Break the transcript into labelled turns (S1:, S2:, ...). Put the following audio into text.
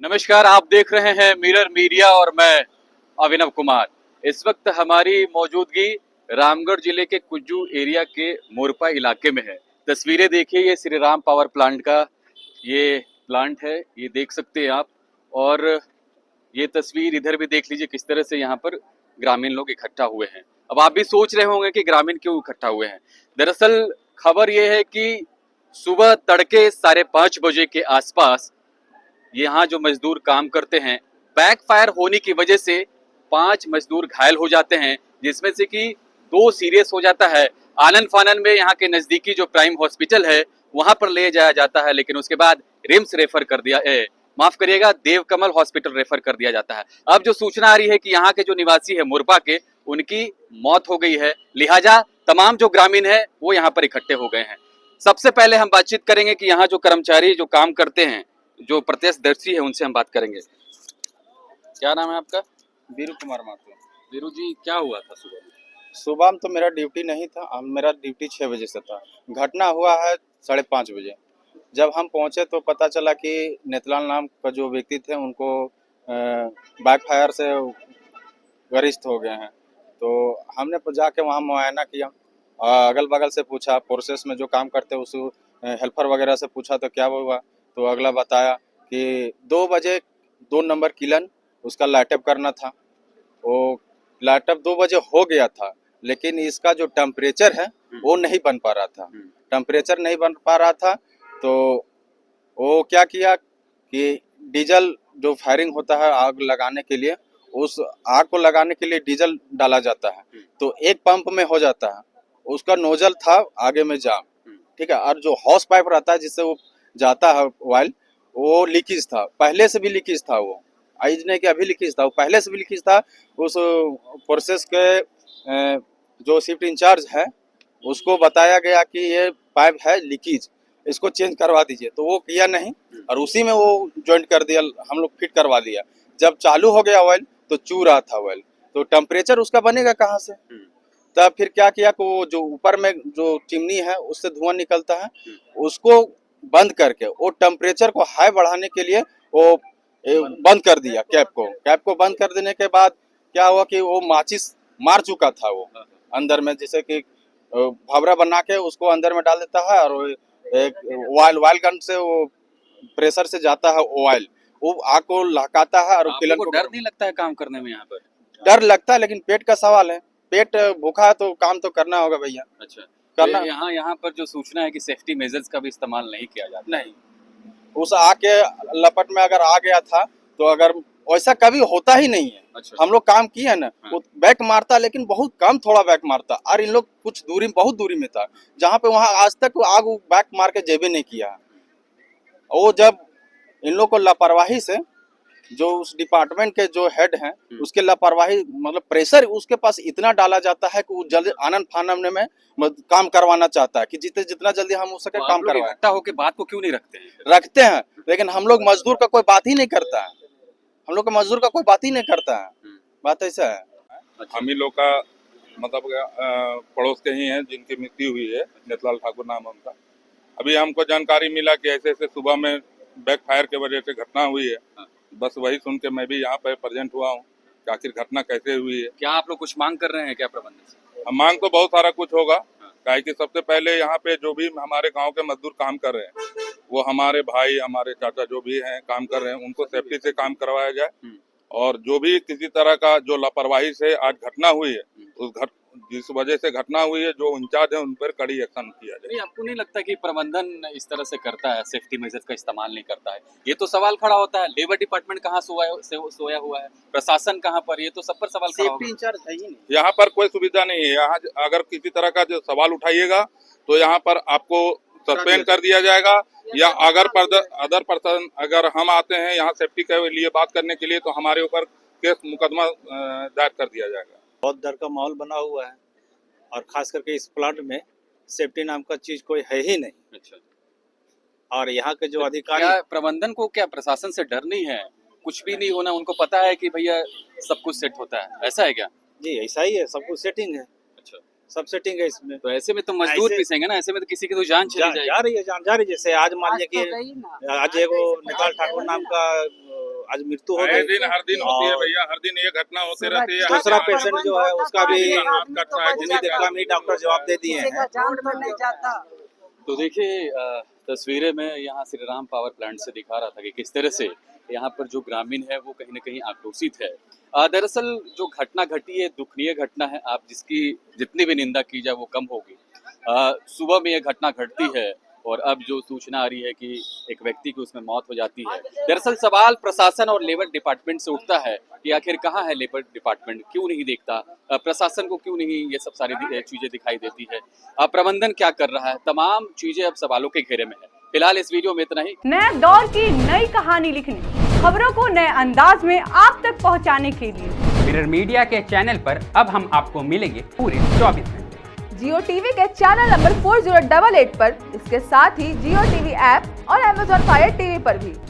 S1: नमस्कार, आप देख रहे हैं मिरर मीडिया और मैं अभिनव कुमार। इस वक्त हमारी मौजूदगी रामगढ़ जिले के कुज्जू एरिया के मोरपा इलाके में है। तस्वीरें देखिए, ये श्री राम पावर प्लांट का ये प्लांट है, ये देख सकते हैं आप। और ये तस्वीर इधर भी देख लीजिए किस तरह से यहाँ पर ग्रामीण लोग इकट्ठा हुए हैं। अब आप भी सोच रहे होंगे कि ग्रामीण क्यों इकट्ठा हुए हैं। दरअसल खबर ये है कि सुबह तड़के 5:30 बजे के आसपास यहाँ जो मजदूर काम करते हैं, बैकफायर होने की वजह से 5 मजदूर घायल हो जाते हैं, जिसमें से कि 2 सीरियस हो जाता है। आनन फानन में यहाँ के नजदीकी जो प्राइम हॉस्पिटल है वहां पर ले जाया जाता है, लेकिन उसके बाद रिम्स रेफर कर दिया माफ करिएगा, देवकमल हॉस्पिटल रेफर कर दिया जाता है। अब जो सूचना आ रही है कि यहाँ के जो निवासी है मुरपा के, उनकी मौत हो गई है, लिहाजा तमाम जो ग्रामीण है वो यहाँ पर इकट्ठे हो गए हैं। सबसे पहले हम बातचीत करेंगे कि यहाँ जो कर्मचारी जो काम करते हैं, जो प्रत्यक्षदर्शी है, उनसे हम बात करेंगे। क्या नाम है आपका?
S2: वीरू कुमार माथुर।
S1: वीरू जी, क्या हुआ था सुबह में?
S2: सुबह में तो मेरा ड्यूटी नहीं था, मेरा ड्यूटी 6 बजे से था। घटना हुआ है 5:30 बजे। जब हम पहुंचे तो पता चला कि नेतलाल नाम का जो व्यक्ति थे उनको बैकफायर से गरिष्ठ हो गए हैं। तो हमने जाके वहाँ मुआयना किया, अगल बगल से पूछा, प्रोसेस में जो काम करते उस हेल्पर वगैरह से पूछा तो क्या हुआ, तो अगला बताया कि 2 बजे 2 नंबर किलन उसका लाइटअप करना था। वो लाइटअप 2 बजे हो गया था, लेकिन इसका जो टेम्परेचर है वो नहीं बन पा रहा था। टेम्परेचर नहीं बन पा रहा था तो वो क्या किया कि डीजल जो फायरिंग होता है आग लगाने के लिए, उस आग को लगाने के लिए डीजल डाला जाता है, तो एक पंप में हो जाता है, उसका नोजल था आगे में जाम, ठीक है। और जो हॉस पाइप रहता है जिससे वो जाता है ऑयल, वो लीकेज था, पहले से भी लीकेज था। वो आज नहीं कि अभी लीकेज था, वो पहले से भी लीकेज था। उस प्रोसेस के जो शिफ्ट इंचार्ज है उसको बताया गया कि ये पाइप है लीकेज, इसको चेंज करवा दीजिए, तो वो किया नहीं और उसी में वो जॉइंट कर दिया, हम लोग फिट करवा दिया। जब चालू हो गया ऑयल तो चू रहा था ऑयल, तो टेम्परेचर उसका बनेगा कहाँ से। तब फिर क्या किया कि वो जो ऊपर में जो चिमनी है उससे धुआं निकलता है, उसको बंद करके वो टेम्परेचर को हाई बढ़ाने के लिए वो बंद कर दिया। कैप को बंद कर देने के बाद क्या हुआ कि वो माचिस मार चुका था वो अंदर में, जैसे कि भवरा बना के उसको अंदर में डाल देता है और एक वायल गन से वो प्रेशर से जाता है ऑयल, वो आग को लहकाता है। और किलन को
S1: डर नहीं लगता है काम करने में? यहाँ पर
S2: डर लगता है, लेकिन पेट का सवाल है, पेट भूखा है तो काम तो करना होगा भैया।
S1: अच्छा,
S2: करना।
S1: यहाँ पर जो सूचना है कि सेफ्टी मेजर्स का भी इस्तेमाल नहीं किया जाता।
S2: नहीं, उस आग के लपट में अगर आ गया था तो अगर वैसा कभी होता ही नहीं है।
S1: अच्छा।
S2: हम लोग काम किए ना, वो बैक मारता, लेकिन बहुत कम थोड़ा बैक मारता, और इन लोग कुछ दूरी, बहुत दूरी में था जहाँ पे वहाँ आज तक वो आग बैक मार के जेबे नहीं किया। वो जब इन लोग को लापरवाही से, जो उस डिपार्टमेंट के जो हेड हैं उसके लापरवाही, मतलब प्रेशर उसके पास इतना डाला जाता है कि वो जल्दी आनन फानन में काम करवाना चाहता है कि जितना जल्दी हम हो सके काम करवाएं।
S1: इकट्ठा होकर बात को क्यों नहीं रखते हैं?
S2: रखते हैं, लेकिन हम लोग मजदूर का कोई बात ही नहीं करता है, हम लोग का मजदूर का कोई बात ही नहीं करता है। बात ऐसा है।
S3: हम ही लोग का मतलब पड़ोस के ही हैं जिनकी मृत्यु हुई है, नेतलाल ठाकुर नाम है उनका। अभी हमको जानकारी मिला कि ऐसे ऐसे सुबह में बैक फायर के वजह से घटना हुई है। बस वही सुन के मैं भी यहाँ पे प्रेजेंट हुआ हूँ कि आखिर घटना कैसे हुई है।
S1: क्या आप लोग कुछ मांग कर रहे हैं क्या प्रबंधन से?
S3: हम मांग तो बहुत सारा कुछ होगा, काहे कि सबसे पहले यहाँ पे जो भी हमारे गांव के मजदूर काम कर रहे हैं, वो हमारे भाई, हमारे चाचा जो भी हैं काम कर रहे हैं, उनको सेफ्टी से काम करवाया जाए। और जो भी किसी तरह का जो लापरवाही से आज घटना हुई है, जिस वजह से घटना हुई है, जो इंचार्ज है उन पर कड़ी एक्शन किया जाए।
S1: नहीं, आपको नहीं लगता कि प्रबंधन इस तरह से करता है, सेफ्टी मेजर्स का इस्तेमाल नहीं करता है? ये तो सवाल खड़ा होता है, लेबर डिपार्टमेंट कहाँ सोया हुआ है, प्रशासन कहाँ पर, ये तो सब पर सवाल खड़ा होगा।
S2: सेफ्टी इंचार्ज है ही नहीं,
S3: यहाँ पर कोई सुविधा नहीं है। यहाँ अगर किसी तरह का जो सवाल उठाइएगा तो यहाँ पर आपको सस्पेंड कर दिया जाएगा, या अगर अदर पर्सन अगर हम आते हैं यहाँ सेफ्टी के लिए बात करने के लिए, तो हमारे ऊपर केस मुकदमा दायर कर दिया जाएगा।
S4: बहुत डर का माहौल बना हुआ है, और खास करके इस प्लांट में सेफ्टी नाम का चीज कोई है ही नहीं।
S1: अच्छा,
S4: और यहाँ के जो अधिकारी,
S1: क्या प्रबंधन को, क्या प्रशासन से डर नहीं है? कुछ भी नहीं होना, उनको पता है कि भैया सब कुछ सेट होता है, ऐसा है क्या?
S4: जी ऐसा ही है, सब कुछ सेटिंग है।
S1: अच्छा,
S4: सब सेटिंग है इसमें।
S1: तो ऐसे में तो मजदूर
S4: ऐसे-
S1: पिसेंगे ना, ऐसे में तो किसी की तो जान चली
S4: जा
S1: जाएगी।
S4: रही है, जान जा रही है। जैसे आज मान लीजिए कि आज एगो नेताल ठाकुर नाम का आज मृत्यु हो
S3: हर
S4: गई।
S3: दिन होती है
S4: और
S3: भैया, हर दिन ये घटना होती रहती है।
S4: दूसरा
S3: हर दिन
S4: पेशेंट जो है उसका भी
S3: हाथ कटता है, किसी का
S4: देखा डॉक्टर जवाब दे दिए हैं।
S1: तो देखिए तस्वीरें में यहाँ श्री राम पावर प्लांट से दिखा रहा था कि किस तरह से यहाँ पर जो ग्रामीण है वो कहीं ना कहीं आक्रोशित है। दरअसल जो घटना घटी है दुखनीय घटना है, आप जिसकी जितनी भी निंदा की जाए वो कम होगी। सुबह में ये घटना घटती है और अब जो सूचना आ रही है कि एक व्यक्ति की उसमें मौत हो जाती है। दरअसल सवाल प्रशासन और लेबर डिपार्टमेंट से उठता है कि आखिर कहाँ है लेबर डिपार्टमेंट, क्यों नहीं देखता, प्रशासन को क्यों नहीं ये सब सारी चीजें दिखाई देती है, प्रबंधन क्या कर रहा है, तमाम चीजें अब सवालों के घेरे में है। फिलहाल इस वीडियो में इतना ही।
S5: नए दौर की नई कहानी लिखने, खबरों को नए अंदाज में आप तक पहुंचाने के लिए
S6: मिरर मीडिया के चैनल पर अब हम आपको मिलेंगे पूरे 24 घंटे।
S7: जियो टीवी के चैनल नंबर 4088 पर, इसके साथ ही जियो टीवी ऐप और Amazon Fire TV पर भी।